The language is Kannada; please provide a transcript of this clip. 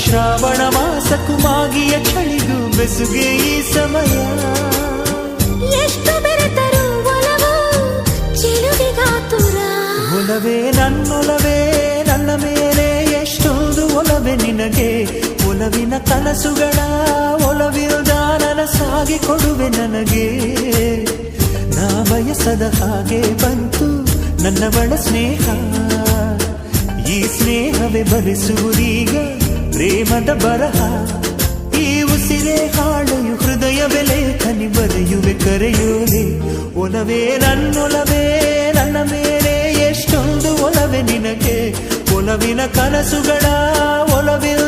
ಶ್ರಾವಣ ಮಾಸಕ್ಕೂ ಮಾಗಿಯ ಚಳಿಗೂ ಬೆಸುಗೆ ಈ ಸಮಯ. ಎಷ್ಟು ಬೆರೆತರು ಒಲವು ಚೆಲುವಿಗಾತುರ. ಒಲವೇ ನನ್ನೊಲವೇ ನನ್ನ ಮೇಲೆ ಎಷ್ಟೊಂದು ಒಲವೇ ನಿನಗೆ. ಒಲವಿನ ಕನಸುಗಳ ಒಲವಿರುದ ನನಸಾಗಿ ಕೊಡುವೆ ನನಗೆ. ನಾ ಬಯಸದ ಹಾಗೆ ಬಂತು ನನ್ನವಳ ಸ್ನೇಹ. ಈ ಸ್ನೇಹವೇ ಭರಿಸುವುದೀಗ ಪ್ರೇಮದ ಬರಹ. ಈ ಉಸಿರೇ ಹಾಳೆಯು ಹೃದಯವೇ ಲೇಖನಿ ಬರೆಯುವೆ ಕರೆಯೋಲೆ. ಒಲವೇ ನನ್ನೊಲವೇ ನನ್ನ ಮೇಲೆ ಎಷ್ಟೊಂದು ಒಲವೇ ನಿನಗೆ. ಒಲವಿನ ಕನಸುಗಳ ಒಲವಿನ